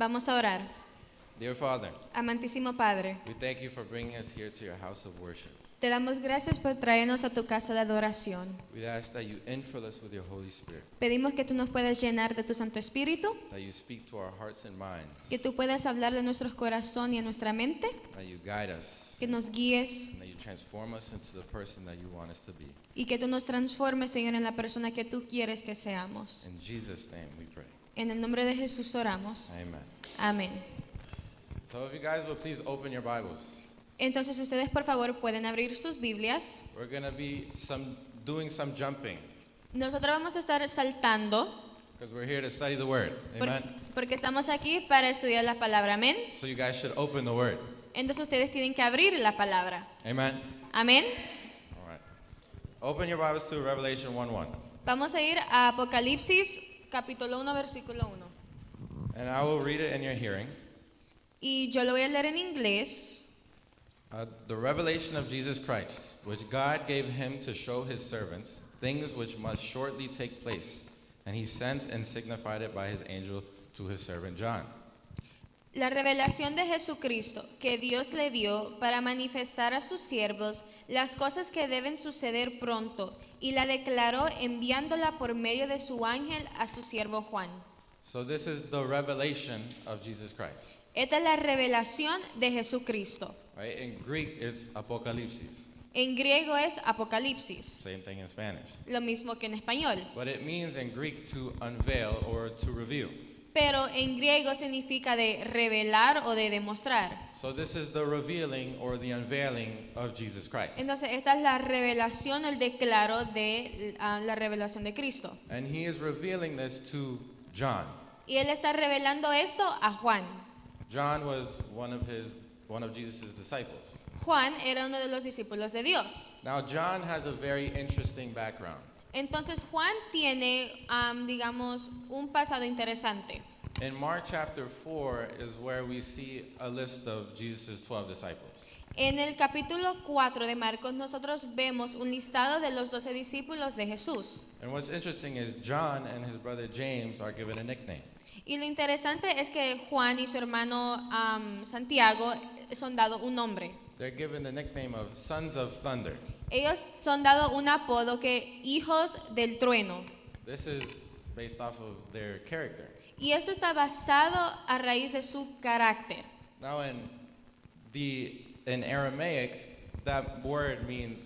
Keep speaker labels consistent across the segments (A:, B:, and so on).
A: Vamos a orar.
B: Dear Father,
A: Amantísimo Padre,
B: we thank you for bringing us here to your house of worship.
A: te damos gracias por traernos a tu casa de adoración.
B: We ask that you infill us with your Holy Spirit,
A: Pedimos que tú nos puedas llenar de tu Santo Espíritu,
B: that you speak to our hearts and minds,
A: que tú puedas hablar de nuestros corazones y a nuestra mente,
B: that you guide us,
A: que nos guíes
B: and that you transform us into the person that you want us to be.
A: y que tú nos transformes, Señor, en la persona que tú quieres que seamos.
B: In Jesus' name we pray.
A: En el nombre de Jesús oramos.
B: Amen.
A: Amén.
B: So if you guys will please open your Bibles.
A: Entonces ustedes por favor pueden abrir sus Biblias.
B: We're going to be doing some jumping,
A: Nosotros vamos a estar saltando
B: because we're here to study the Word. Amen.
A: porque estamos aquí para estudiar la palabra. Amén.
B: So you guys should open the Word.
A: Entonces ustedes tienen que abrir la palabra.
B: Amen.
A: Amén.
B: All right. Open your Bibles to Revelation 1:1.
A: Vamos a ir a Apocalipsis capítulo 1 versículo 1.
B: And I will read it in your hearing.
A: Y yo lo voy a leer en inglés.
B: The revelation of Jesus Christ, which God gave him to show his servants, things which must shortly take place. And he sent and signified it by his angel to his servant John.
A: La revelación de Jesucristo que Dios le dio para manifestar a sus siervos las cosas que deben suceder pronto y la declaró enviándola por medio de su ángel a su siervo Juan.
B: So this is the revelation of Jesus Christ.
A: Esta es la revelación de Jesucristo.
B: Right? In Greek, it's apocalypsis.
A: En griego es Apocalipsis,
B: Same thing in Spanish.
A: lo mismo que en español.
B: But it means in Greek to unveil or to reveal.
A: Pero en griego significa de revelar o de demostrar.
B: So this is the revealing or the unveiling of Jesus Christ.
A: Entonces esta es la revelación, el declaro de la revelación de Cristo.
B: And he is revealing this to John.
A: Y él está revelando esto a Juan.
B: John was one of Jesus' disciples.
A: Juan era uno de los discípulos de Dios.
B: Now John has a very interesting background.
A: Entonces Juan tiene, digamos, un pasado interesante.
B: In Mark chapter 4 is where we see a list of Jesus' 12 disciples.
A: En el capítulo 4 de Marcos nosotros vemos un listado de los 12 discípulos de Jesús.
B: And what's interesting is John and his brother James are given a nickname.
A: Y lo interesante es que Juan y su hermano Santiago son dados un nombre.
B: They're given the nickname of Sons of Thunder.
A: Ellos son dados un apodo que hijos del trueno.
B: This is based off of their character.
A: Y esto está basado a raíz de su carácter.
B: Now in Aramaic, that word means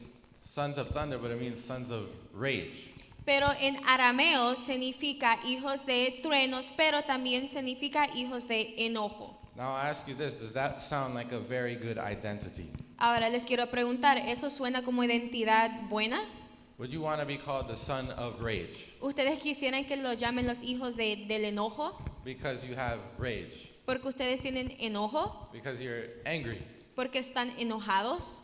B: sons of thunder, but it means sons of rage.
A: Pero en arameo significa hijos de truenos, pero también significa hijos de enojo.
B: Now I ask you this, does that sound like a very good identity?
A: Ahora les quiero preguntar, ¿eso suena como identidad buena?
B: Would you want to be called the son of rage?
A: ¿Ustedes quisieran que lo llamen los hijos del enojo?
B: Because you have rage.
A: Porque ustedes tienen enojo,
B: Because you're angry.
A: porque están enojados.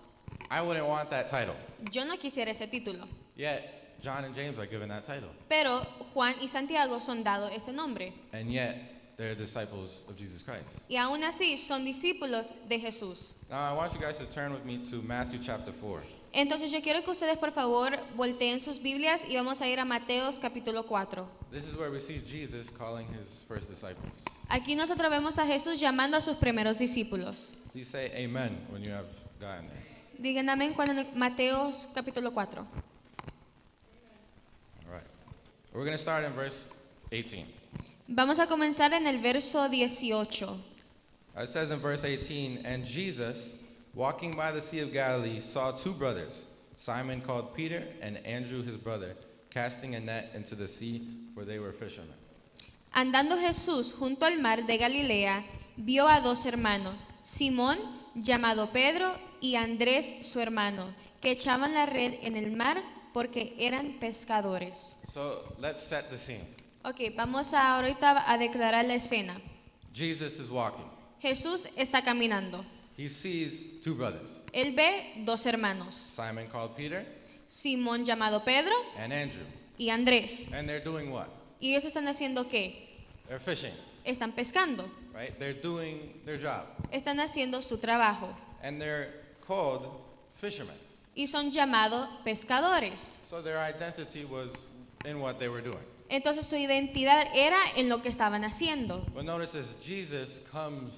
B: I wouldn't want that title.
A: Yo no quisiera ese título.
B: Yet, John and James are given that title.
A: Pero Juan y Santiago son dados ese nombre.
B: And yet, they're disciples of Jesus Christ.
A: Y aún así son discípulos de Jesús.
B: Now, I want you guys to turn with me to Matthew chapter 4.
A: Entonces yo quiero que ustedes por favor volteen sus Biblias y vamos a ir a Mateos capítulo 4.
B: This is where we see Jesus calling his first disciples.
A: Aquí nosotros vemos a Jesús llamando a sus primeros discípulos.
B: Please say amen when you have gotten there.
A: Digan amén cuando Mateos capítulo 4.
B: All right. We're going to start in verse 18.
A: Vamos a comenzar en el verso 18.
B: It says in verse 18, and Jesus, walking by the Sea of Galilee, saw two brothers, Simon called Peter and Andrew his brother, casting a net into the sea, for they were fishermen.
A: Andando Jesús junto al mar de Galilea, vio a dos hermanos, Simón, llamado Pedro, y Andrés, su hermano, que echaban la red en el mar porque eran pescadores.
B: So let's set the scene.
A: Ok, vamos ahorita a declarar la escena.
B: Jesus is walking.
A: Jesús está caminando.
B: He sees two brothers,
A: Él ve dos hermanos,
B: Simon called Peter
A: Simón llamado Pedro
B: and Andrew.
A: y Andrés.
B: And they're doing what?
A: ¿Y ellos están haciendo qué?
B: They're fishing,
A: Están pescando.
B: right? They're doing their job.
A: Están haciendo su trabajo.
B: And they're called fishermen.
A: Y son llamados pescadores.
B: So their identity was in what they were doing.
A: Entonces su identidad era en lo que estaban haciendo.
B: But notice this, Jesus comes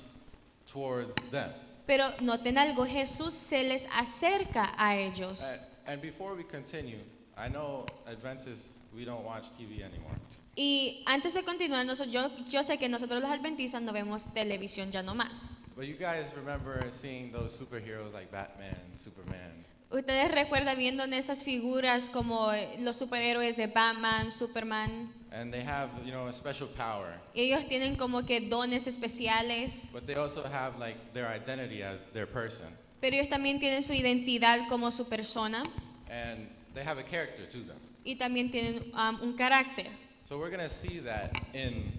B: towards them.
A: Pero noten algo, Jesús se les acerca a ellos.
B: And before we continue, I know Adventists, we don't watch TV anymore.
A: Y antes de continuar, yo sé que nosotros los adventistas no vemos televisión ya no más.
B: But you guys remember seeing those superheroes like Batman, Superman.
A: Ustedes recuerdan viendo en esas figuras como los superhéroes de Batman, Superman.
B: And they have, a special power.
A: Ellos tienen como que dones especiales,
B: But they also have like their identity as their person.
A: pero ellos también tienen su identidad como su persona
B: And they have a character to them.
A: y también tienen un carácter.
B: So we're going to see that in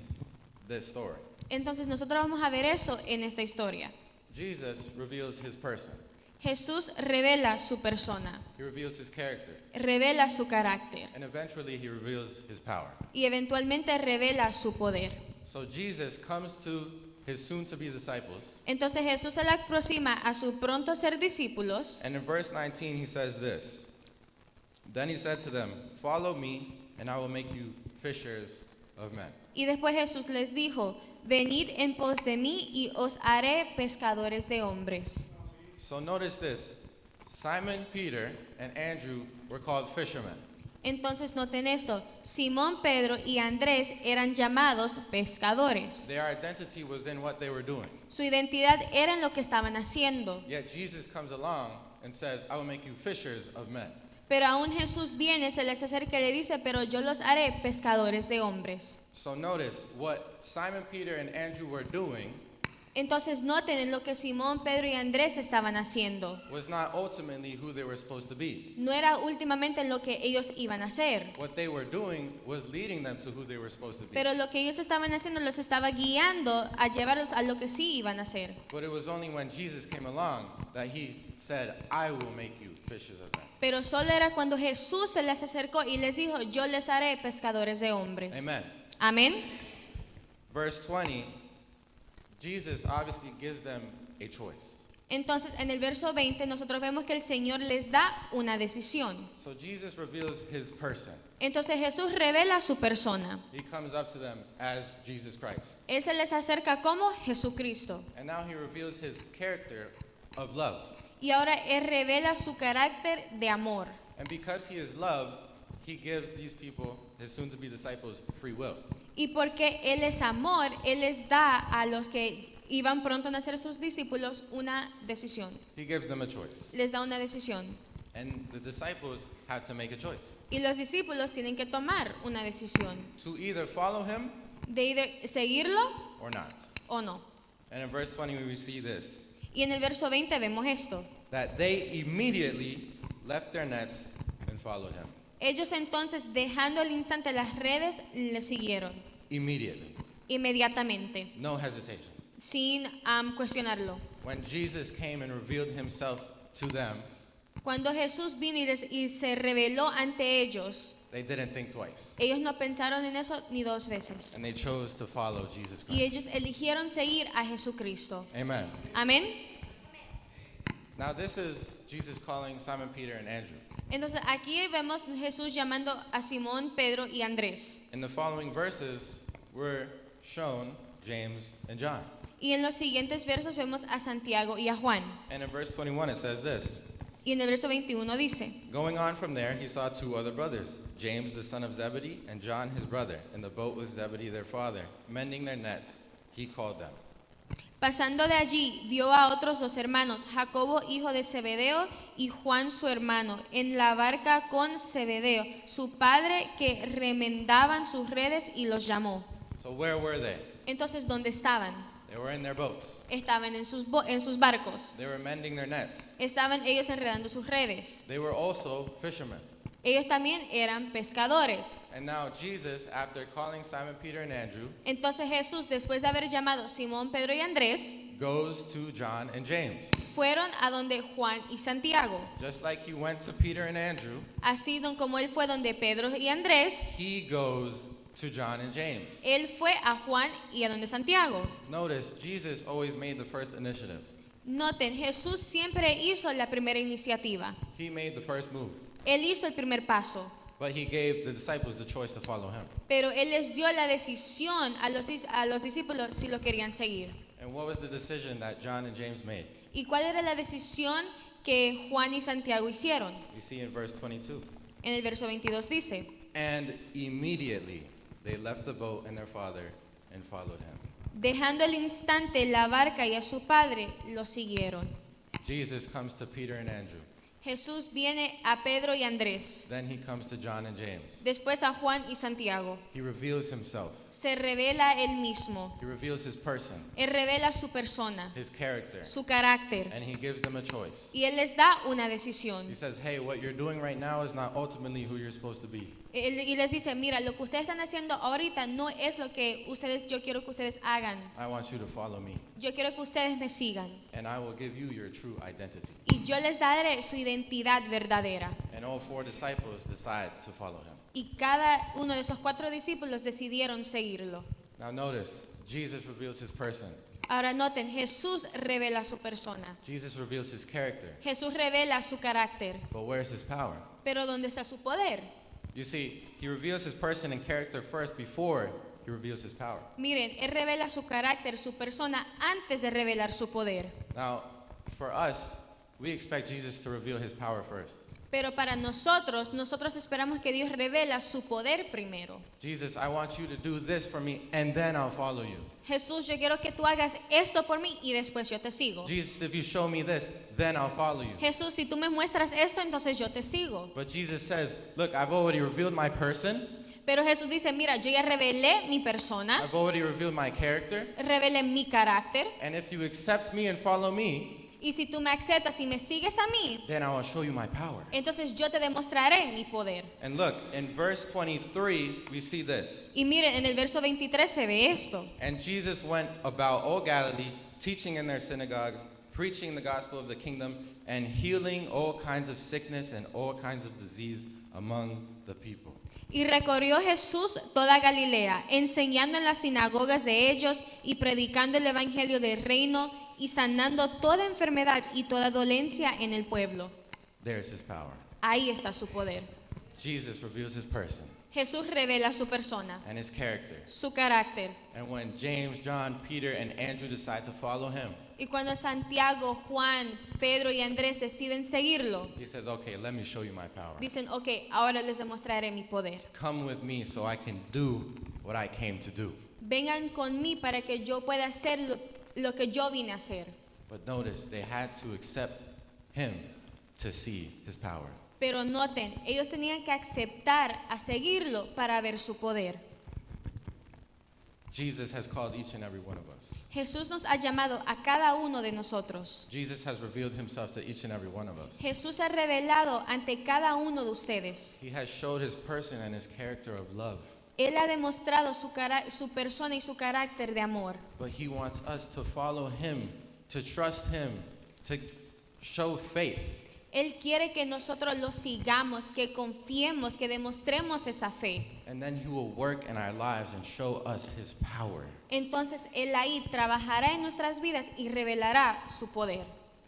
B: this story.
A: Entonces nosotros vamos a ver eso en esta historia.
B: Jesus reveals his person.
A: Jesús revela su persona,
B: He reveals his character.
A: revela su carácter
B: And eventually he reveals his power.
A: y eventualmente revela su poder.
B: So Jesus comes to his soon-to-be disciples.
A: Entonces Jesús se le aproxima a su pronto ser discípulos
B: And in verse 19 he says this. Then he said to them, "Follow me, and I will make you fishers of men."
A: y después Jesús les dijo, venid en pos de mí y os haré pescadores de hombres.
B: So notice this. Simon Peter and Andrew were called fishermen.
A: Entonces noten esto, Simón, Pedro y Andrés eran llamados pescadores.
B: Their identity was in what they were doing.
A: Su identidad era en lo que estaban haciendo.
B: Yet Jesus comes along and says, "I will make you fishers of men."
A: Pero aún Jesús viene, se les acerca y le dice, pero yo los haré pescadores de hombres.
B: So notice what Simon Peter and Andrew were doing
A: Entonces noten en lo que Simón, Pedro y Andrés estaban haciendo.
B: was not ultimately who they were supposed to be.
A: No era últimamente lo que ellos iban a hacer.
B: What they were doing was leading them to who they were supposed to be.
A: Pero lo que ellos estaban haciendo los estaba guiando a llevarlos a lo que sí iban a hacer.
B: But it was only when Jesus came along that he said, "I will make you fishers of men."
A: Pero solo era cuando Jesús se les acercó y les dijo, yo les haré pescadores de hombres.
B: Amen.
A: Amén.
B: Verse 20, Jesus obviously gives them a choice.
A: Entonces, en el verso 20, nosotros vemos que el Señor les da una decisión.
B: So Jesus reveals his person.
A: Entonces Jesús revela su persona.
B: He comes up to them as Jesus Christ.
A: Él se les acerca como Jesucristo.
B: And now he reveals his character of love.
A: Y ahora Él revela su carácter de amor.
B: And because he is love, he gives these people, his soon-to-be disciples, free will.
A: Y porque Él es amor, Él les da a los que iban pronto a nacer sus discípulos una decisión.
B: He gives them a choice.
A: Les da una decisión.
B: And the disciples have to make a choice.
A: Y los discípulos tienen que tomar una decisión.
B: To either follow him
A: De seguirlo
B: or not.
A: o no.
B: And in verse 20 we see this.
A: Y en el verso 20 vemos esto.
B: That they immediately left their nets and followed him.
A: Ellos entonces, dejando al instante las redes, le siguieron
B: Immediately.
A: inmediatamente,
B: No hesitation.
A: sin cuestionarlo.
B: When Jesus came and revealed himself to them,
A: Cuando Jesús vino y se reveló ante ellos,
B: they didn't think twice.
A: ellos no pensaron en eso ni dos veces.
B: And they chose to follow Jesus
A: Y
B: Christ.
A: ellos eligieron seguir a Jesucristo.
B: Amen.
A: Amén.
B: Now this is Jesus calling Simon Peter and Andrew.
A: Entonces aquí vemos Jesús llamando a Simón, Pedro y Andrés.
B: In the following verses, we're shown James and John.
A: Y en los siguientes versos vemos a Santiago y a Juan.
B: And in verse 21 it says this.
A: Y en el verso 21 dice,
B: Going on from there, he saw two other brothers, James the son of Zebedee and John his brother, in the boat with Zebedee their father, mending their nets. He called them.
A: pasando de allí, vio a otros dos hermanos, Jacobo hijo de Zebedeo y Juan su hermano, en la barca con Zebedeo, su padre, que remendaban sus redes, y los llamó.
B: So where were they?
A: Entonces, ¿dónde estaban?
B: They were in their boats.
A: Estaban en sus barcos.
B: They were mending their nets.
A: Estaban ellos enredando sus redes.
B: They were also fishermen.
A: Ellos también eran pescadores.
B: And now Jesus, after calling Simon Peter and Andrew,
A: Entonces Jesús, después de haber llamado Simón, Pedro y Andrés,
B: goes to John and James.
A: fueron a donde Juan y Santiago.
B: Just like he went to Peter and Andrew,
A: Así como él fue donde Pedro y Andrés,
B: he goes to John and James.
A: él fue a Juan y a donde Santiago.
B: Notice, Jesus always made the first initiative.
A: Noten, Jesús siempre hizo la primera iniciativa.
B: He made the first move.
A: Él hizo el primer paso.
B: But he gave the disciples the choice to follow him.
A: pero él les dio la decisión a los discípulos si lo querían seguir.
B: And what was the decision that John and James made?
A: ¿Y cuál era la decisión que Juan y Santiago hicieron?
B: You see in verse 22.
A: En el verso 22 dice,
B: And immediately they left the boat and their father and followed him.
A: dejando al instante la barca y a su padre, lo siguieron.
B: Jesus comes to Peter and Andrew.
A: Jesús viene a Pedro y Andrés,
B: Then he comes to John and James.
A: después a Juan y Santiago.
B: He reveals himself.
A: Se revela él mismo,
B: He reveals his person,
A: él revela su persona,
B: his character,
A: su carácter,
B: and he gives them a choice.
A: y él les da una
B: He
A: decisión.
B: says, hey, what you're doing right now is not ultimately who you're supposed to be.
A: Y les dice, mira, lo que ustedes están haciendo ahorita no es lo que yo quiero que ustedes hagan.
B: I want you to follow me,
A: Yo quiero que ustedes me sigan.
B: and I will give you your true identity.
A: Y yo les daré su identidad verdadera.
B: And all four disciples decide to follow him.
A: Y cada uno de esos 4 discípulos decidieron seguirlo.
B: Now notice, Jesus reveals his person.
A: Ahora noten, Jesús revela su persona.
B: Jesus reveals his character.
A: Jesús revela su carácter.
B: But where's his power?
A: Pero ¿dónde está su poder?
B: You see, he reveals his person and character first before he reveals his power.
A: Miren, Él revela su carácter, su persona, antes de revelar su poder.
B: Now, for us, we expect Jesus to reveal his power first.
A: Pero para nosotros esperamos que Dios revela su poder primero.
B: Jesus, I want you to do this for me, and then I'll follow you.
A: Jesús, yo quiero que tú hagas esto por mí y después yo te sigo.
B: Jesus, if you show me this, then I'll follow you.
A: Jesús, si tú me muestras esto, entonces yo te sigo.
B: But Jesus says, look, I've already revealed my person.
A: Pero Jesús dice, mira, yo ya revelé mi persona,
B: I've already revealed my character.
A: revelé mi carácter,
B: And if you accept me and follow me,
A: y si tú me aceptas y me sigues a mí,
B: then I will show you my power.
A: entonces yo te demostraré mi poder.
B: And look, in verse 23, we see this.
A: Y miren, en el verso 23 se ve esto.
B: And Jesus went about all Galilee, teaching in their synagogues, preaching the gospel of the kingdom, and healing all kinds of sickness and all kinds of disease among the people.
A: Y recorrió Jesús toda Galilea, enseñando en las sinagogas de ellos y predicando el evangelio del reino y sanando toda enfermedad y toda dolencia en el pueblo.
B: There's his power.
A: Ahí está su poder.
B: Jesus reveals his person
A: Jesús revela su persona,
B: and his character.
A: su carácter.
B: And when James, John, Peter, and Andrew decide to follow him,
A: Y cuando Santiago, Juan, Pedro y Andrés deciden seguirlo,
B: he says, okay, let me show you my power.
A: dicen, ok, ahora les demostraré mi poder.
B: Come with me so I can do what I came to do.
A: Vengan con mí para que yo pueda hacer lo que yo vine a hacer.
B: But notice, they had to accept him to see his power.
A: Pero noten, ellos tenían que aceptar a seguirlo para ver su poder.
B: Jesus has called each and every one of us.
A: Jesús nos ha llamado a cada uno de nosotros.
B: Jesus has revealed himself to each and every one of us.
A: Jesús ha revelado ante cada uno de ustedes.
B: He has showed his person and his character of love.
A: Él ha demostrado su persona y su carácter de amor.
B: But he wants us to follow him, to trust him, to show faith.
A: Él quiere que nosotros lo sigamos, que confiemos, que demostremos esa fe.
B: And then he will work in our lives and show us his power.
A: Entonces Él ahí trabajará en nuestras vidas y revelará su poder.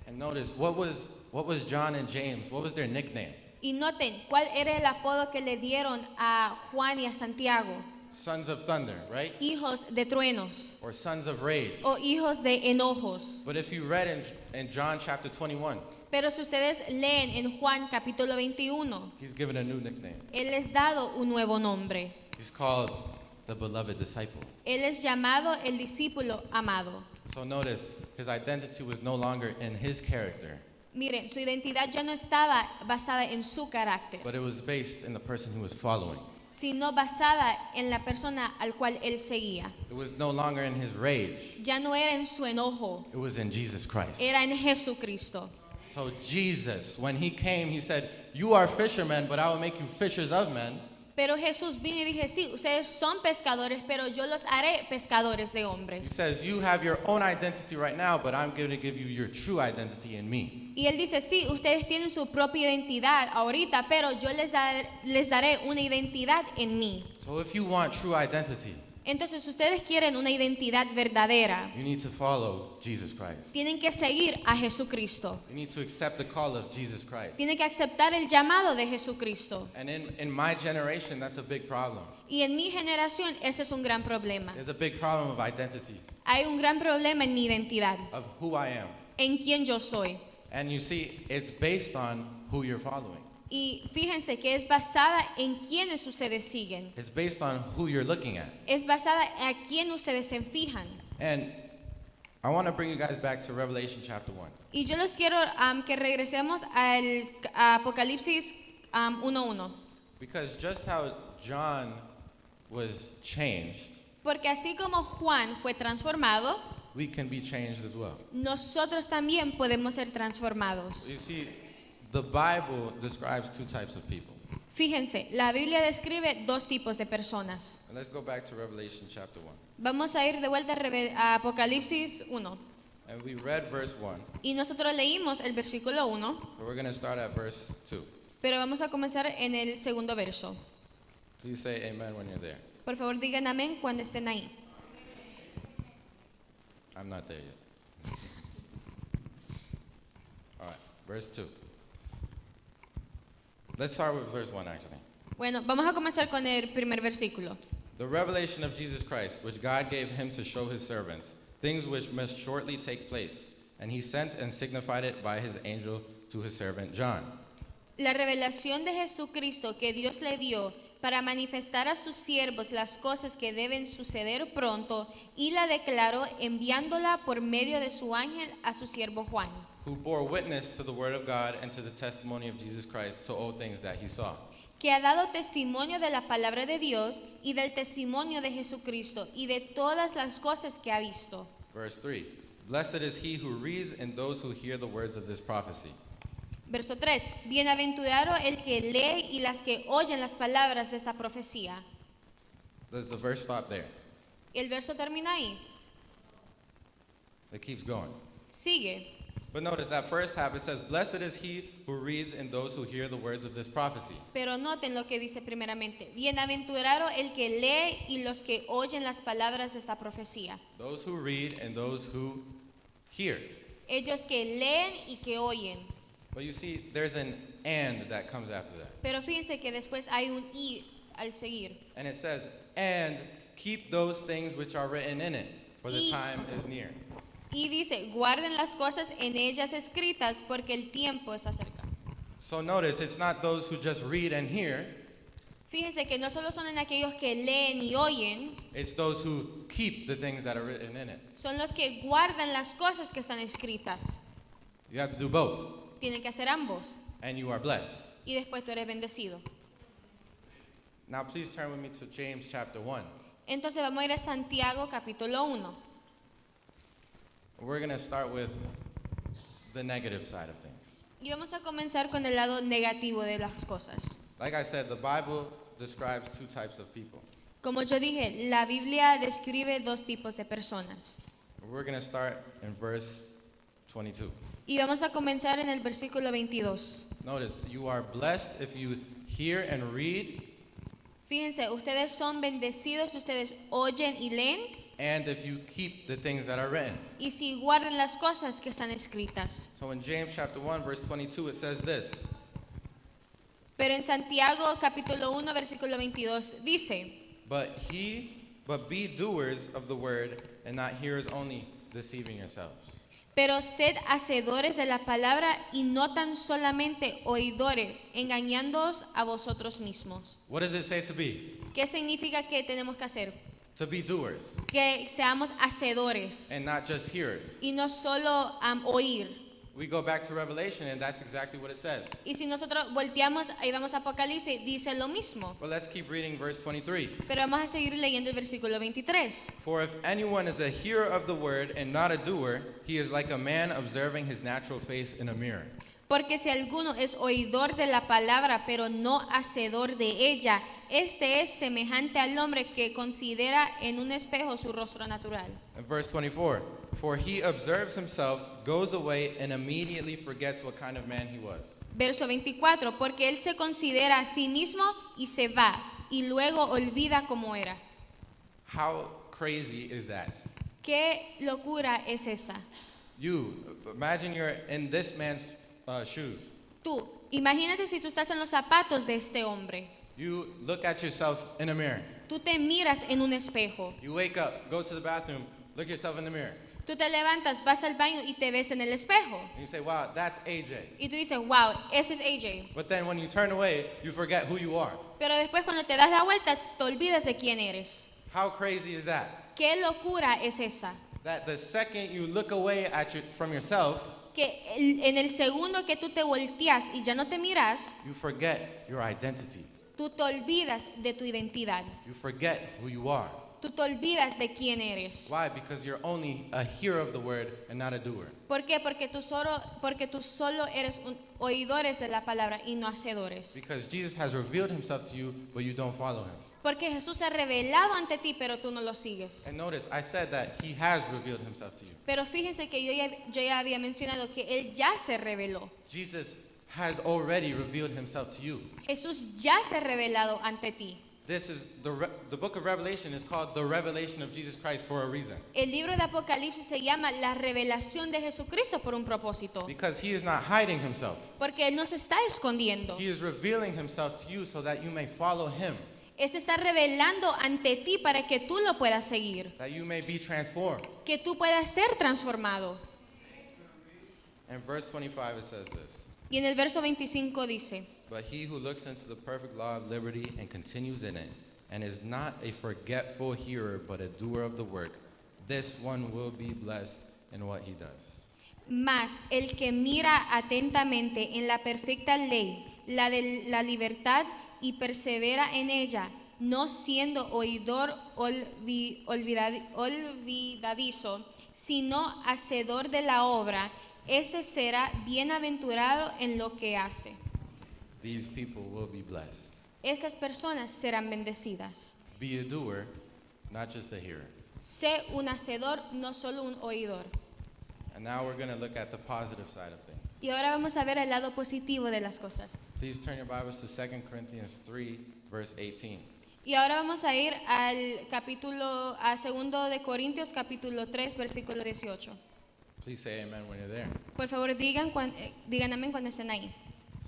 B: And notice, what was John and James? What was their nickname?
A: Y noten, ¿cuál era el apodo que le dieron a Juan y a Santiago?
B: Sons of thunder, right?
A: Hijos de truenos
B: Or sons of rage.
A: o hijos de enojos.
B: But if you read in John chapter 21,
A: Pero si ustedes leen en Juan capítulo 21,
B: he's given a new nickname.
A: Él es dado un nuevo nombre.
B: He's called the beloved disciple.
A: Él es llamado el discípulo amado.
B: So notice, his identity was no longer in his character,
A: Miren, su identidad ya no estaba basada en su carácter,
B: but it was based in the person he was following.
A: sino basada en la persona al cual él seguía.
B: It was no longer in his rage.
A: Ya no era en su enojo,
B: It was in Jesus Christ.
A: era en Jesucristo.
B: So Jesus, when he came, he said, you are fishermen, but I will make you fishers of men.
A: Pero Jesús vino y dije, sí, ustedes son pescadores, pero yo los haré pescadores de
B: He
A: hombres.
B: says, you have your own identity right now, but I'm going to give you your true identity in me.
A: Y él dice, sí, ustedes tienen su propia identidad ahorita, pero yo les daré una identidad en mí.
B: So if you want true identity,
A: Entonces, ustedes quieren una identidad verdadera.
B: you need to follow Jesus Christ.
A: Tienen que seguir a Jesucristo.
B: You need to accept the call of Jesus Christ.
A: Tienen que aceptar el llamado de Jesucristo.
B: And in my generation, that's a big problem.
A: Y en mi generación ese es un gran problema.
B: There's a big problem of identity,
A: Hay un gran problema en mi identidad,
B: of who I am.
A: en quién yo soy.
B: And you see, it's based on who you're following.
A: Y fíjense que es basada en quiénes ustedes siguen.
B: It's based on who you're looking at.
A: Es basada a quién ustedes se fijan.
B: And I want to bring you guys back to Revelation chapter 1.
A: Y yo les quiero que regresemos al Apocalipsis 1:1.
B: Because just how John was changed,
A: Porque así como Juan fue transformado,
B: we can be changed as well.
A: nosotros también podemos ser transformados.
B: You see, the Bible describes two types of people.
A: Fíjense, la Biblia describe dos tipos de personas.
B: And let's go back to Revelation chapter 1.
A: Vamos a ir de vuelta a Apocalipsis 1.
B: And we read verse 1,
A: Y nosotros leímos el versículo 1,
B: but we're going to start at verse 2.
A: pero vamos a comenzar en el segundo verso.
B: Please say amen when you're there.
A: Por favor, digan amén cuando estén ahí.
B: I'm not there yet. All right, verse 2. Let's start with verse 1 actually.
A: Bueno, vamos a comenzar con el primer versículo.
B: The revelation of Jesus Christ, which God gave him to show his servants, things which must shortly take place. And he sent and signified it by his angel to his servant John.
A: La revelación de Jesucristo que Dios le dio para manifestar a sus siervos las cosas que deben suceder pronto y la declaró enviándola por medio de su ángel a su siervo Juan,
B: Who bore witness to the word of God and to the testimony of Jesus Christ to all things that he saw.
A: que ha dado testimonio de la palabra de Dios y del testimonio de Jesucristo y de todas las cosas que ha visto.
B: Verse 3. Blessed is he who reads and those who hear the words of this prophecy.
A: Verso 3. Bienaventurado el que lee y las que oyen las palabras de esta profecía.
B: Does the verse stop there?
A: Y el verso termina ahí.
B: It keeps going.
A: Sigue.
B: But notice that first half it says, Blessed is he who reads and those who hear the words of this prophecy.
A: Pero noten lo que dice primeramente. Bienaventurado el que lee y los que oyen las palabras de esta profecía.
B: Those who read and those who hear.
A: Ellos que leen y que oyen.
B: But you see, there's an and that comes after that.
A: Pero fíjense que después hay un y al seguir.
B: And it says, And keep those things which are written in it, for the
A: Y-
B: time is near.
A: Y dice, guarden las cosas en ellas escritas porque el tiempo está cerca.
B: So notice, it's not those who just read and hear,
A: Fíjense que no solo son en aquellos que leen y oyen,
B: it's those who keep the things that are written in it.
A: son los que guardan las cosas que están escritas.
B: You have to do both,
A: Tienen que hacer ambos.
B: and you are blessed.
A: Y después tú eres bendecido.
B: Now please turn with me to James chapter 1.
A: Entonces vamos a ir a Santiago capítulo 1.
B: We're going to start with the negative side of things.
A: Y vamos a comenzar con el lado negativo de las cosas.
B: Like I said, the Bible describes two types of people.
A: Como yo dije, la Biblia describe dos tipos de personas.
B: We're going to start in verse 22.
A: Y vamos a comenzar en el versículo 22.
B: Notice, you are blessed if you hear and read,
A: Fíjense, ustedes son bendecidos, ustedes oyen y leen,
B: and if you keep the things that are written.
A: y si guardan las cosas que están escritas.
B: So in James chapter 1, verse 22, it says this.
A: Pero en Santiago capítulo 1, versículo 22 dice,
B: But be doers of the word and not hearers only, deceiving yourselves.
A: pero sed hacedores de la palabra y no tan solamente oidores, engañándoos a vosotros mismos.
B: What does it say to be?
A: ¿Qué significa que tenemos que hacer?
B: To be doers
A: Que seamos hacedores
B: and not just hearers.
A: y no solo oír.
B: We go back to Revelation and that's exactly what it says.
A: Y si nosotros volteamos y vamos a Apocalipsis, dice lo mismo.
B: But let's keep reading verse 23.
A: Pero vamos a seguir leyendo el versículo 23.
B: For if anyone is a hearer of the word and not a doer, he is like a man observing his natural face in a mirror.
A: Porque si alguno es oidor de la palabra, pero no hacedor de ella, este es semejante al hombre que considera en un espejo su rostro natural.
B: And verse 24. For he observes himself, goes away, and immediately forgets what kind of man he was.
A: Verso 24, porque él se considera a sí mismo y se va, y luego olvida cómo era.
B: How crazy is that?
A: ¿Qué locura es esa?
B: You, imagine you're in this man's shoes.
A: Tú, imagínate si tú estás en los zapatos de este hombre.
B: You look at yourself in a mirror.
A: Tú te miras en un espejo.
B: You wake up, go to the bathroom, look yourself in the mirror.
A: Tú te levantas, vas al baño y te ves en el espejo.
B: And you say, wow, that's AJ.
A: Y tú dices, wow, ese es AJ.
B: But then when you turn away, you forget who you are.
A: Pero después cuando te das la vuelta, te olvidas de quién eres.
B: How crazy is that?
A: ¿Qué locura es esa?
B: That the second you look away from yourself,
A: Que en el segundo que tú te volteas y ya no te miras,
B: you forget your identity.
A: tú te olvidas de tu identidad.
B: You forget who you are.
A: Tú te olvidas de quién eres.
B: Why? Because you're only a hearer of the word and not a doer.
A: ¿Por qué? Porque tú solo eres oidores de la palabra y no hacedores.
B: Because Jesus has revealed himself to you, but you don't follow him.
A: Porque Jesús se ha revelado ante ti, pero tú no lo sigues.
B: And notice, I said that he has revealed himself to you.
A: Pero fíjense que yo ya había mencionado que Él ya se reveló.
B: Jesus has already revealed himself to you.
A: Jesús ya se ha revelado ante ti.
B: This is the book of Revelation is called the revelation of Jesus Christ for a reason.
A: El libro de Apocalipsis se llama la revelación de Jesucristo por un propósito.
B: Because he is not hiding himself.
A: Porque Él no se está escondiendo.
B: He is revealing himself to you so that you may follow him,
A: Él se está revelando ante ti para que tú lo puedas seguir.
B: that you may be transformed.
A: Que tú puedas ser transformado.
B: In verse 25 it says this.
A: Y en el verso 25 dice,
B: But he who looks into the perfect law of liberty and continues in it, and is not a forgetful hearer but a doer of the work, this one will be blessed in what he does.
A: mas el que mira atentamente en la perfecta ley, la de la libertad, y persevera en ella, no siendo oidor olvidadizo, sino hacedor de la obra, ese será bienaventurado en lo que hace.
B: These people will be blessed.
A: Esas personas serán bendecidas.
B: Be a doer, not just a hearer.
A: Sé un hacedor, no solo un oidor.
B: And now we're going to look at the positive side of things.
A: Y ahora vamos a ver el lado positivo de las cosas.
B: Please turn your Bibles to 2 Corinthians 3, verse 18.
A: Y ahora vamos a ir a segundo de Corintios capítulo 3 versículo 18.
B: Please say amen when you're there.
A: Por favor, digan amén cuando estén ahí.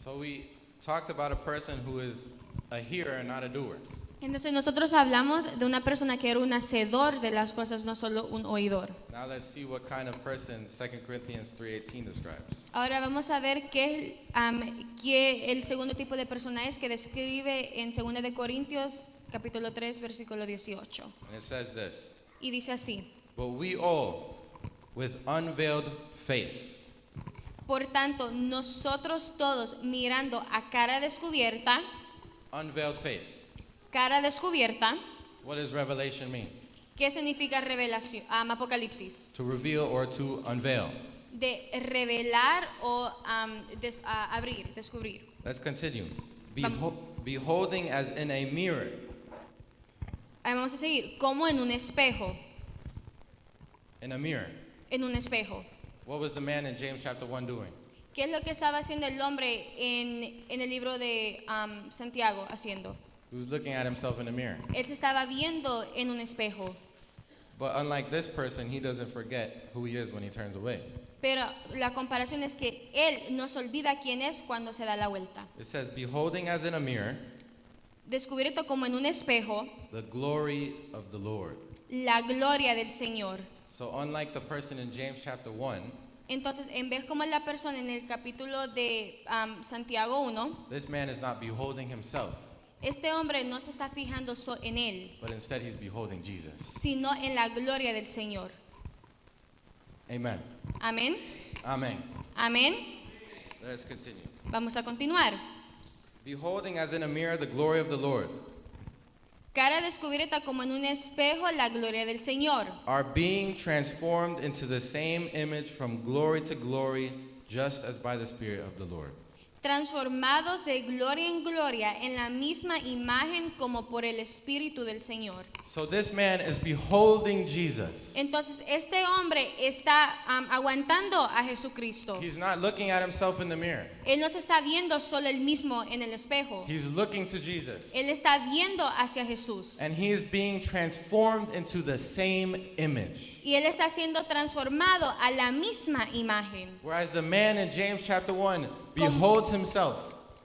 B: So we talked about a person who is a hearer and not a doer.
A: Entonces nosotros hablamos de una persona que era un hacedor de las cosas, no solo un oidor.
B: Now let's see what kind of person 2 Corinthians 3:18 describes.
A: Ahora vamos a ver qué el segundo tipo de persona es que describe en 2 de Corintios capítulo 3 versículo 18.
B: And it says this,
A: Y dice así:
B: But we all, with unveiled face,
A: por tanto, nosotros todos mirando a cara descubierta,
B: unveiled face. What does revelation mean?
A: ¿Qué significa revelación? Apocalipsis.
B: To reveal or to unveil.
A: De revelar o abrir, descubrir.
B: Let's continue.
A: Vamos.
B: Beholding as in a mirror.
A: Vamos a seguir. Como en un espejo.
B: In a mirror.
A: En un espejo.
B: What was the man in James chapter 1 doing?
A: ¿Qué es lo que estaba haciendo el hombre en el libro de Santiago haciendo?
B: He was looking at himself in a mirror.
A: Él se estaba viendo en un espejo.
B: But unlike this person, he doesn't forget who he is when he turns away.
A: Pero la comparación es que él no se olvida quién es cuando se da la vuelta.
B: It says, beholding as in a mirror
A: Descubierto como en un espejo
B: the glory of the Lord.
A: la gloria del Señor.
B: So unlike the person in James chapter 1,
A: Entonces, en vez como la persona en el capítulo de Santiago 1,
B: this man is not beholding himself,
A: este hombre no se está fijando en él,
B: but instead he's beholding Jesus.
A: sino en la gloria del Señor.
B: Amen.
A: Amén.
B: Amen.
A: Amén.
B: Let's continue.
A: Vamos a continuar.
B: Beholding as in a mirror the glory of the Lord,
A: Cara descubierta como en un espejo la gloria del Señor.
B: are being transformed into the same image from glory to glory, just as by the Spirit of the Lord.
A: transformados de gloria en gloria en la misma imagen como por el Espíritu del Señor.
B: So this man is beholding Jesus.
A: Entonces este hombre está aguantando a Jesucristo.
B: He's not looking at himself in the mirror.
A: Él no se está viendo solo él mismo en el espejo.
B: He's looking to Jesus.
A: Él está viendo hacia Jesús.
B: And he is being transformed into the same image.
A: Y él está siendo transformado a la misma imagen.
B: Whereas the man in James chapter 1 beholds himself.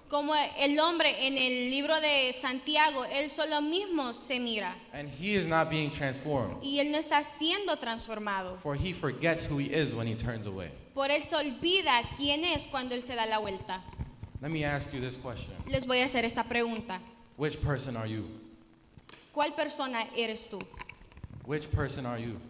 A: Como el hombre en el libro de Santiago, él solo mismo se mira.
B: And he is not being transformed.
A: Y él no está siendo transformado.
B: For he forgets who he is when he turns away.
A: Por él se olvida quién es cuando él se da la vuelta.
B: Let me ask you this question.
A: Les voy a hacer esta pregunta.
B: Which person are you?
A: ¿Cuál persona eres tú?
B: Which person are you?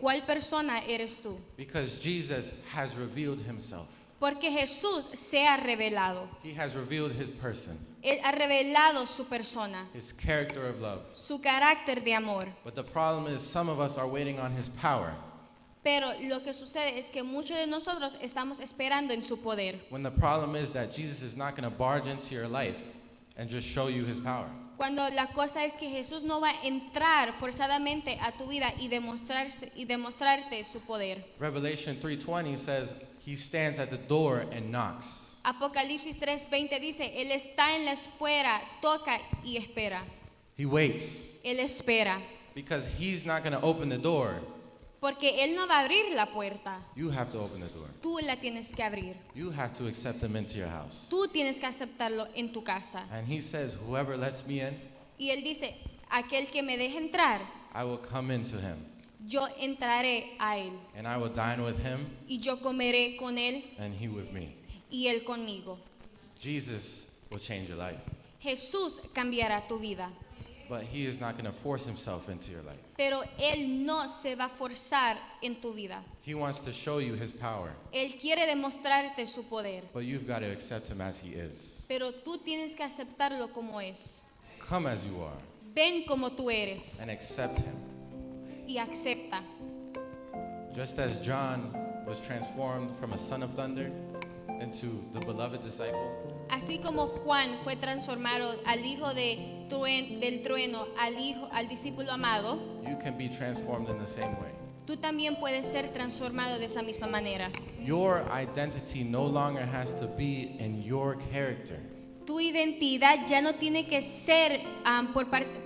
A: ¿Cuál persona eres tú?
B: Because Jesus has revealed himself.
A: Porque Jesús se ha revelado.
B: He has revealed his person,
A: Él ha revelado su persona,
B: his character of love.
A: su carácter de amor.
B: But the problem is some of us are waiting on his power,
A: Pero lo que sucede es que muchos de nosotros estamos esperando en su poder.
B: when the problem is that Jesus is not going to barge into your life and just show you his power.
A: Cuando la cosa es que Jesús no va a entrar forzadamente a tu vida y demostrarte su poder.
B: Revelation 3:20 says he stands at the door and knocks.
A: Apocalipsis 3:20 dice, Él está en la espera, toca y espera.
B: He waits
A: Él espera.
B: because he's not going to open the door.
A: Porque Él no va a abrir la puerta.
B: You have to open the door.
A: Tú la tienes que abrir.
B: You have to accept him into your house.
A: Tú tienes que aceptarlo en tu casa.
B: And he says, whoever lets me in,
A: Y Él dice, aquel que me deje entrar,
B: I will come into him.
A: yo entraré a Él.
B: And I will dine with him
A: Y yo comeré con Él
B: and he with me.
A: y Él conmigo.
B: Jesus will change your life.
A: Jesús cambiará tu vida.
B: But he is not going to force himself into your life.
A: Pero Él no se va a forzar en tu vida.
B: He wants to show you his power.
A: Él quiere demostrarte su poder.
B: But you've got to accept him as he is.
A: Pero tú tienes que aceptarlo como es.
B: Come as you are
A: Ven como tú eres
B: and accept him.
A: y acepta.
B: Just as John was transformed from a son of thunder into the beloved disciple,
A: Así como Juan fue transformado al hijo del trueno, al discípulo amado,
B: you can be transformed in the same way.
A: tú también puedes ser transformado de esa misma manera.
B: Your identity no longer has to be in your character.
A: Tu identidad ya no tiene que ser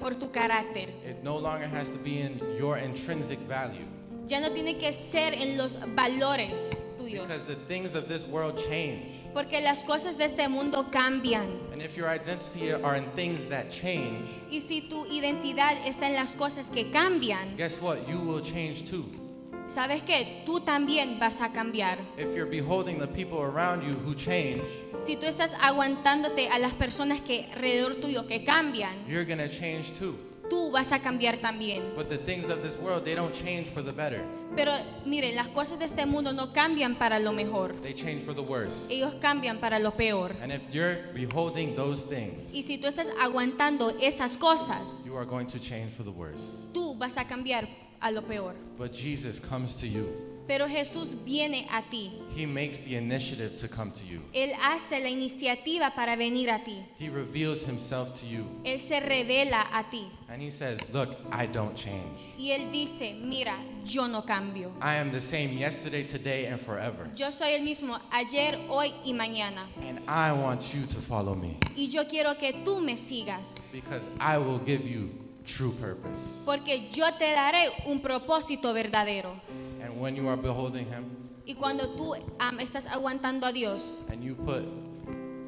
A: por tu carácter.
B: It no longer has to be in your intrinsic value.
A: Ya no tiene que ser en los valores tuyos.
B: Because the things of this world change.
A: Porque las cosas de este mundo cambian.
B: And if your identity are in things that change,
A: Y si tu identidad está en las cosas que cambian,
B: guess what? You will change too.
A: ¿sabes qué? Tú también vas a cambiar.
B: If you're beholding the people around you who change,
A: Si tú estás aguantándote a las personas que alrededor tuyo que cambian,
B: you're going to change too.
A: tú vas a cambiar también.
B: But the things of this world, they don't change for the better.
A: Pero miren, las cosas de este mundo no cambian para lo mejor.
B: They change for the worse.
A: Ellos cambian para lo peor.
B: And if you're beholding those things,
A: Y si tú estás aguantando esas cosas,
B: you are going to change for the worse.
A: tú vas a cambiar a lo peor.
B: But Jesus comes to you.
A: Pero Jesús viene a ti.
B: He makes the initiative to come to you.
A: Él hace la iniciativa para venir a ti.
B: He reveals himself to you.
A: Él se revela a ti.
B: And he says, look, I don't change.
A: Y Él dice, mira, yo no cambio.
B: I am the same yesterday, today, and forever.
A: Yo soy el mismo ayer, hoy y mañana.
B: And I want you to follow me
A: Y yo quiero que tú me sigas.
B: because I will give you true purpose.
A: Porque yo te daré un propósito verdadero.
B: And when you are beholding him
A: Y cuando tú estás aguantando a Dios,
B: and you put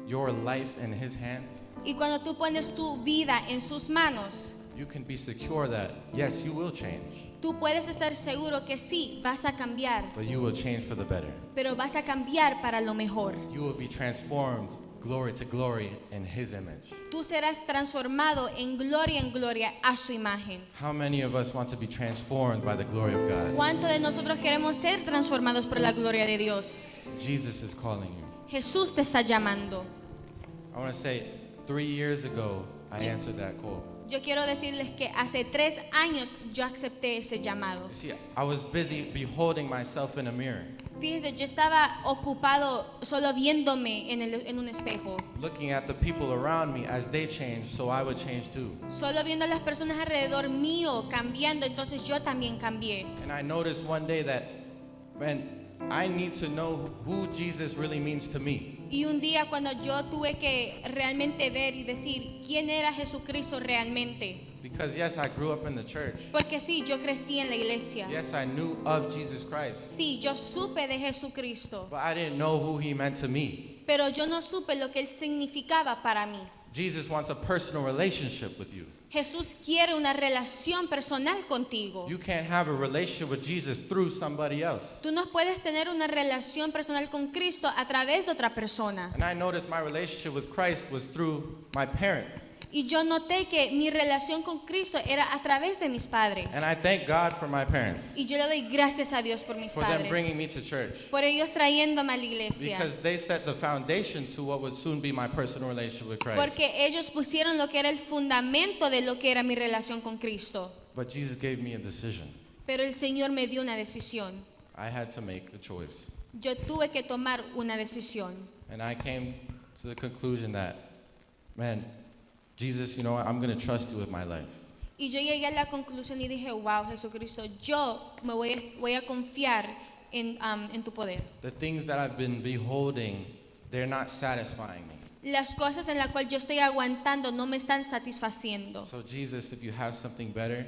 B: your life in his hands,
A: y cuando tú pones tu vida en sus manos,
B: you can be secure that, yes, you will change,
A: tú puedes estar seguro que sí, vas a cambiar,
B: but you will change for the better.
A: pero vas a cambiar para lo mejor.
B: You will be transformed glory to glory in his image.
A: Tú serás transformado en gloria a su imagen.
B: How many of us want to be transformed by the glory of God?
A: ¿Cuántos de nosotros queremos ser transformados por la gloria de Dios?
B: Jesus is calling you.
A: Jesús te está llamando.
B: I want to say 3 years ago, I answered that call.
A: Yo quiero decirles que hace 3 años yo acepté ese llamado.
B: You see, I was busy beholding myself in a mirror,
A: Fíjese, yo estaba ocupado solo viéndome en un espejo,
B: looking at the people around me as they changed so I would change too.
A: solo viendo a las personas alrededor mío cambiando, entonces yo también cambié.
B: And I noticed one day that, man, I need to know who Jesus really means to me.
A: Y un día cuando yo tuve que realmente ver y decir quién era Jesucristo realmente,
B: Because yes, I grew up in the church.
A: porque sí, yo crecí en la iglesia,
B: Yes, I knew of Jesus Christ.
A: sí, yo supe de Jesucristo,
B: But I didn't know who he meant to me.
A: pero yo no supe lo que él significaba para mí.
B: Jesus wants a personal relationship with you.
A: Jesús quiere una relación personal contigo.
B: You can't have a relationship with Jesus through somebody else.
A: Tú no puedes tener una relación personal con Cristo a través de otra persona.
B: And I noticed my relationship with Christ was through my parents.
A: Y yo noté que mi relación con Cristo era a través de mis padres.
B: And I thank God for my parents,
A: Y yo le doy gracias a Dios por mis
B: for them
A: padres,
B: bringing me to church.
A: por ellos trayéndome a la iglesia.
B: Because they set the foundation to what would soon be my personal relationship with Christ.
A: Porque ellos pusieron lo que era el fundamento de lo que era mi relación con Cristo.
B: But Jesus gave me a decision.
A: Pero el Señor me dio una decisión.
B: I had to make a choice.
A: Yo tuve que tomar una decisión.
B: And I came to the conclusion that, man, Jesus, you know what? I'm going to trust you with my life.
A: Y yo llegué a la conclusión y dije, wow, Jesucristo, yo me voy a confiar en tu poder.
B: The things that I've been beholding, they're not satisfying me.
A: Las cosas en las cuales yo estoy aguantando no me están satisfaciendo.
B: So Jesus, if you have something better,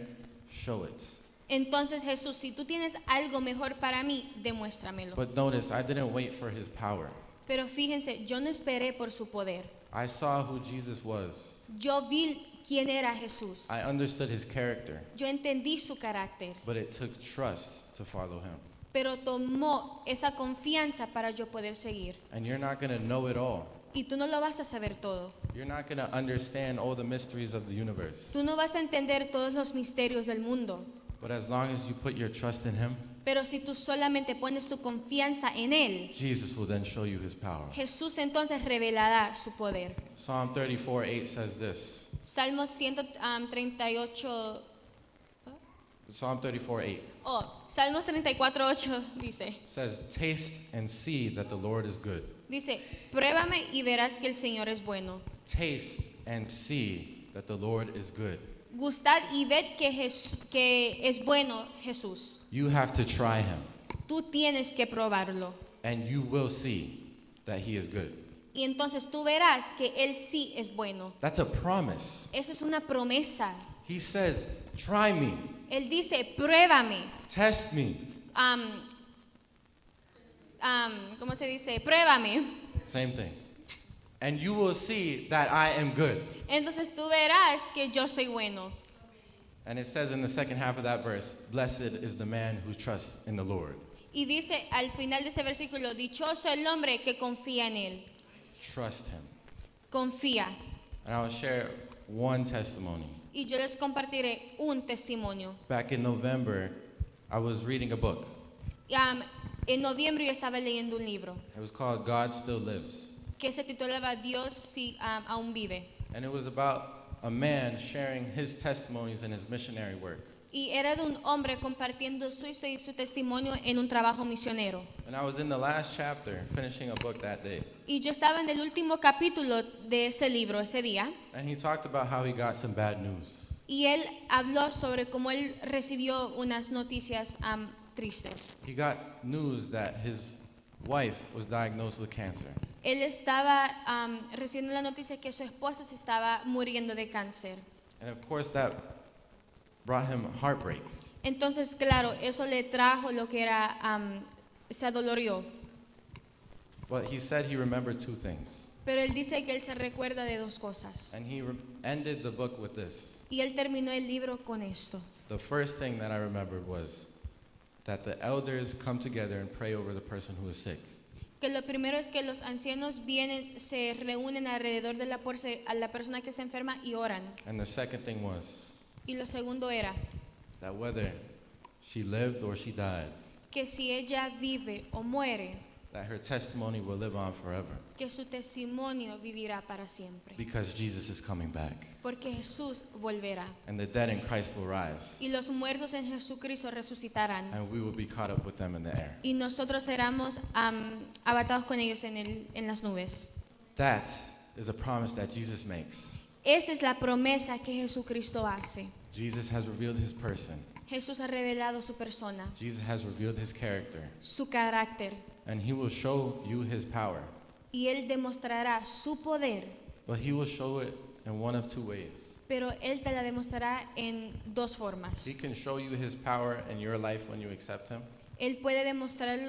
B: show it.
A: Entonces, Jesús, si tú tienes algo mejor para mí, demuéstramelo.
B: But notice, I didn't wait for his power.
A: Pero fíjense, yo no esperé por su poder.
B: I saw who Jesus was.
A: Yo vi quién era Jesús.
B: I understood his character.
A: Yo entendí su carácter.
B: But it took trust to follow him.
A: Pero tomó esa confianza para yo poder seguir.
B: And you're not going to know it all.
A: Y tú no lo vas a saber todo.
B: You're not going to understand all the mysteries of the universe.
A: Tú no vas a entender todos los misterios del mundo.
B: But as long as you put your trust in him,
A: Pero si tú solamente pones tu confianza en Él,
B: Jesus will then show you his power.
A: Jesús entonces revelará su poder.
B: Psalm 34:8 says this.
A: Salmos 138.
B: Psalm 34:8
A: Salmos 34:8 dice,
B: says, "Taste and see that the Lord is good."
A: pruébame y verás que el Señor es bueno.
B: Taste and see that the Lord is good.
A: Gustad y ved que es bueno Jesús.
B: You have to try him,
A: Tú tienes que probarlo.
B: and you will see that he is good.
A: Y entonces tú verás que Él sí es bueno.
B: That's a promise.
A: Eso es una promesa.
B: He says, "Try me,
A: Él dice, pruébame.
B: test me."
A: ¿Cómo se dice? Pruébame.
B: Same thing. And you will see that I am good.
A: Entonces tú verás que yo soy bueno.
B: And it says in the second half of that verse, "Blessed is the man who trusts in the Lord."
A: Y dice al final de ese versículo, dichoso el hombre que confía en Él.
B: Trust him.
A: Confía.
B: And I will share one testimony.
A: Y yo les compartiré un testimonio.
B: Back in November, I was reading a book.
A: En noviembre yo estaba leyendo un libro
B: It was called God Still Lives.
A: que se titulaba Dios sí aún vive.
B: And it was about a man sharing his testimonies in his missionary work.
A: Y era de un hombre compartiendo su historia y su testimonio en un trabajo misionero.
B: And I was in the last chapter, finishing a book that day.
A: Y yo estaba en el último capítulo de ese libro ese día.
B: And he talked about how he got some bad news.
A: Y él habló sobre cómo él recibió unas noticias tristes.
B: He got news that his wife was diagnosed with cancer.
A: Él estaba recibiendo la noticia que su esposa se estaba muriendo de cáncer.
B: And of course, that brought him heartbreak.
A: Entonces, claro, eso le trajo lo que era, se adolorió.
B: But he said he remembered two things.
A: Pero él dice que él se recuerda de dos cosas.
B: And he ended the book with this.
A: Y él terminó el libro con esto.
B: The first thing that I remembered was that the elders come together and pray over the person who is sick.
A: Que lo primero es que los ancianos vienen, se reúnen alrededor de a la persona que está enferma y oran.
B: And the second thing was
A: Y lo segundo era
B: that whether she lived or she died,
A: que si ella vive o muere,
B: that her testimony will live on forever
A: que su testimonio vivirá para siempre.
B: because Jesus is coming back.
A: Porque Jesús volverá.
B: And the dead in Christ will rise,
A: Y los muertos en Jesucristo resucitarán.
B: and we will be caught up with them in the air.
A: Y nosotros seremos abatados con ellos en las nubes.
B: That is a promise that Jesus makes.
A: Esa es la promesa que Jesucristo hace.
B: Jesus has revealed his person.
A: Jesús ha revelado su persona,
B: Jesus has revealed his character.
A: su carácter.
B: And he will show you his power.
A: Y Él demostrará su poder,
B: But he will show it in one of two ways.
A: pero Él te la demostrará en dos formas.
B: He can show you his power in your life when you accept him,
A: Él puede demostrar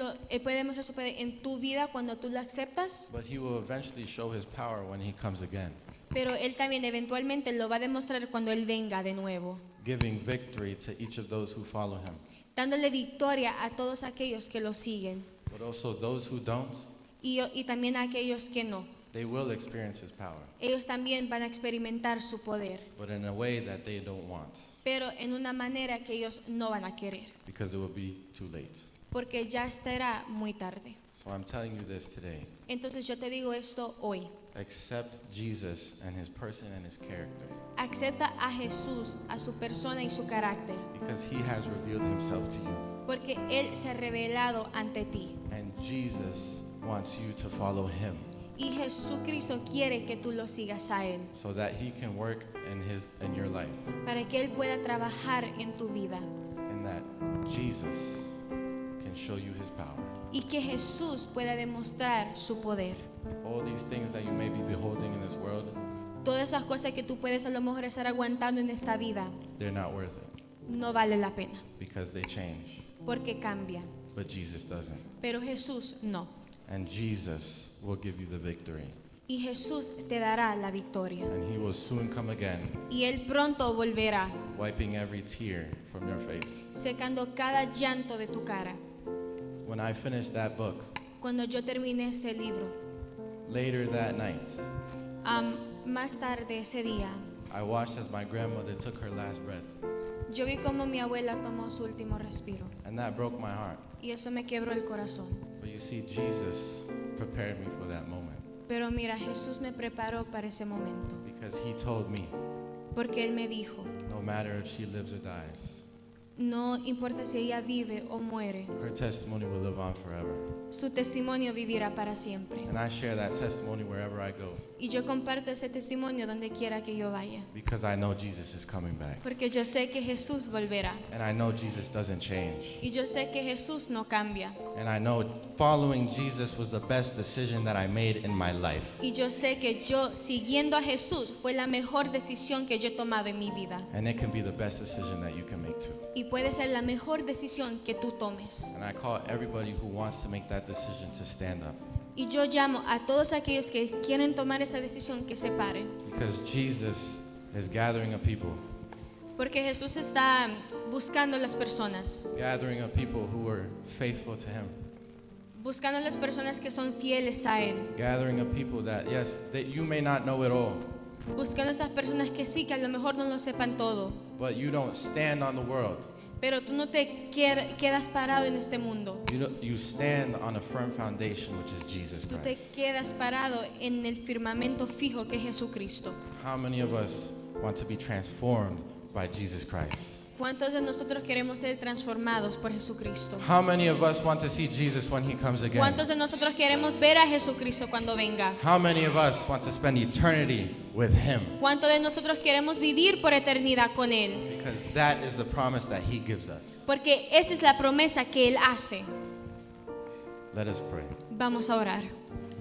A: su poder en tu vida cuando tú lo aceptas,
B: but he will eventually show his power when he comes again,
A: pero Él también eventualmente lo va a demostrar cuando Él venga de nuevo,
B: giving victory to each of those who follow him.
A: dándole victoria a todos aquellos que lo siguen
B: But also those who don't,
A: y también a aquellos que no.
B: they will experience his power,
A: Ellos también van a experimentar su poder,
B: but in a way that they don't want,
A: pero en una manera que ellos no van a querer,
B: because it will be too late.
A: porque ya estará muy tarde.
B: So I'm telling you this today.
A: Entonces yo te digo esto hoy.
B: Accept Jesus and his person and his character,
A: Acepta a Jesús, a su persona y su carácter,
B: because he has revealed himself to you.
A: porque Él se ha revelado ante ti.
B: And Jesus wants you to follow him
A: Y Jesucristo quiere que tú lo sigas a Él,
B: so that he can work in your life,
A: para que Él pueda trabajar en tu vida
B: and that Jesus can show you his power.
A: y que Jesús pueda demostrar su poder.
B: All these things that you may be beholding in this world,
A: Todas esas cosas que tú puedes a lo mejor estar aguantando en esta vida
B: they're not worth it
A: no vale la pena,
B: because they change,
A: porque cambia.
B: but Jesus doesn't.
A: Pero Jesús no.
B: And Jesus will give you the victory,
A: Y Jesús te dará la victoria.
B: and he will soon come again,
A: Y Él pronto volverá,
B: wiping every tear from your face.
A: secando cada llanto de tu cara.
B: When I finished that book,
A: Cuando yo terminé ese libro,
B: later that night,
A: más tarde ese día,
B: I watched as my grandmother took her last breath,
A: yo vi cómo mi abuela tomó su último respiro.
B: and that broke my heart.
A: Y eso me quebró el corazón.
B: But you see, Jesus prepared me for that moment
A: Pero mira, Jesús me preparó para ese momento.
B: because he told me,
A: Porque Él me dijo,
B: no matter if she lives or dies,
A: no importa si ella vive o muere,
B: her testimony will live on forever.
A: su testimonio vivirá para siempre.
B: And I share that testimony wherever I go
A: Y yo comparto ese testimonio donde quiera que yo vaya.
B: because I know Jesus is coming back.
A: Porque yo sé que Jesús volverá.
B: And I know Jesus doesn't change.
A: Y yo sé que Jesús no cambia.
B: And I know following Jesus was the best decision that I made in my life.
A: Y yo sé que yo siguiendo a Jesús fue la mejor decisión que yo he tomado en mi vida.
B: And it can be the best decision that you can make too.
A: Y puede ser la mejor decisión que tú tomes.
B: And I call everybody who wants to make that decision to stand up
A: Y yo llamo a todos aquellos que quieren tomar esa decisión que se paren.
B: because Jesus is gathering a people,
A: Porque Jesús está buscando las personas.
B: gathering a people who are faithful to him,
A: Buscando las personas que son fieles a Él.
B: gathering a people that, yes, that you may not know it all,
A: Buscando esas personas que sí, que a lo mejor no lo sepan todo.
B: but you don't stand on the world.
A: Pero tú no te quedas parado en este mundo.
B: You stand on a firm foundation, which is Jesus
A: Tú te
B: Christ.
A: quedas parado en el firmamento fijo que es Jesucristo.
B: How many of us want to be transformed by Jesus Christ?
A: ¿Cuántos de nosotros queremos ser transformados por Jesucristo?
B: How many of us want to see Jesus when he comes again?
A: ¿Cuántos de nosotros queremos ver a Jesucristo cuando venga?
B: How many of us want to spend eternity with him?
A: ¿Cuántos de nosotros queremos vivir por eternidad con Él?
B: Because that is the promise that he gives us.
A: Porque esa es la promesa que Él hace.
B: Let us pray.
A: Vamos a orar.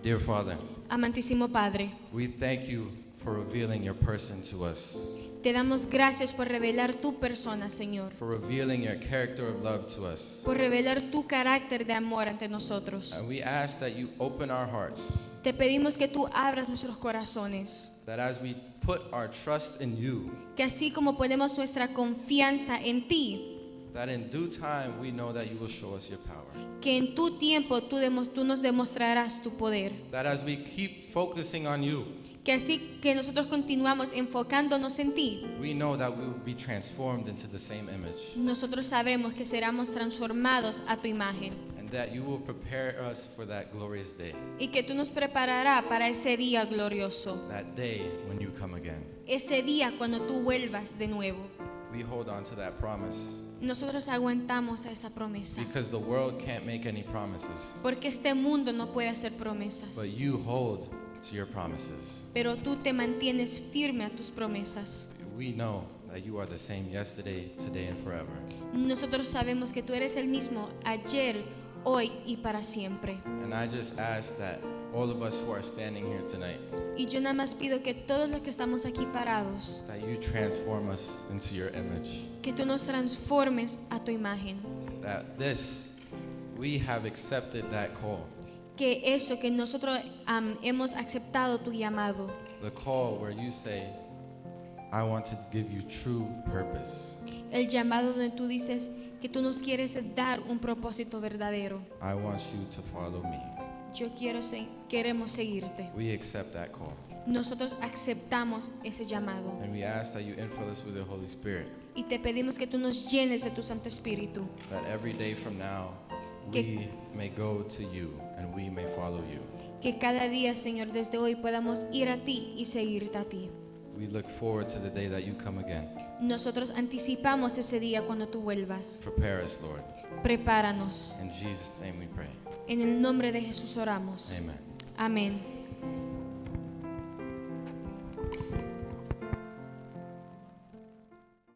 B: Dear Father,
A: Amantísimo Padre,
B: we thank you for revealing your person to us,
A: te damos gracias por revelar tu persona, Señor.
B: for revealing your character of love to us.
A: Por revelar tu carácter de amor ante nosotros.
B: And we ask that you open our hearts,
A: Te pedimos que tú abras nuestros corazones.
B: that as we put our trust in you,
A: Que así como ponemos nuestra confianza en ti,
B: that in due time we know that you will show us your power.
A: que en tu tiempo tú nos demostrarás tu poder.
B: That as we keep focusing on you,
A: Que así que nosotros continuamos enfocándonos en ti,
B: we know that we will be transformed into the same image.
A: nosotros sabremos que seremos transformados a tu imagen.
B: And and that you will prepare us for that glorious day,
A: y que tú nos prepararás para ese día glorioso,
B: that day when you come again.
A: ese día cuando tú vuelvas de nuevo.
B: We hold on to that promise
A: Nosotros aguantamos a esa promesa,
B: because the world can't make any promises,
A: porque este mundo no puede hacer promesas,
B: but you hold to your promises.
A: pero tú te mantienes firme a tus promesas.
B: We know that you are the same yesterday, today, and forever.
A: Nosotros sabemos que tú eres el mismo ayer, hoy y para siempre.
B: And I just ask that all of us who are standing here tonight,
A: Y yo nada más pido que todos los que estamos aquí parados,
B: that you transform us into your image.
A: que tú nos transformes a tu imagen.
B: That we have accepted that call.
A: Que eso, que nosotros hemos aceptado tu llamado.
B: The call where you say, I want to give you true purpose.
A: El llamado donde tú dices que tú nos quieres dar un propósito verdadero.
B: I want you to follow me.
A: Queremos seguirte.
B: We accept that call.
A: Nosotros aceptamos ese llamado.
B: And we ask that you infill us with the Holy Spirit.
A: Y te pedimos que tú nos llenes de tu Santo Espíritu.
B: That every day from now, we may go to you and we may follow you.
A: Que cada día, Señor, desde hoy podamos ir a ti y seguirte a ti.
B: We look forward to the day that you come again.
A: Nosotros anticipamos ese día cuando tú vuelvas.
B: Prepare us, Lord.
A: Prepáranos.
B: In Jesus' name we pray.
A: En el nombre de Jesús oramos.
B: Amen.
A: Amén.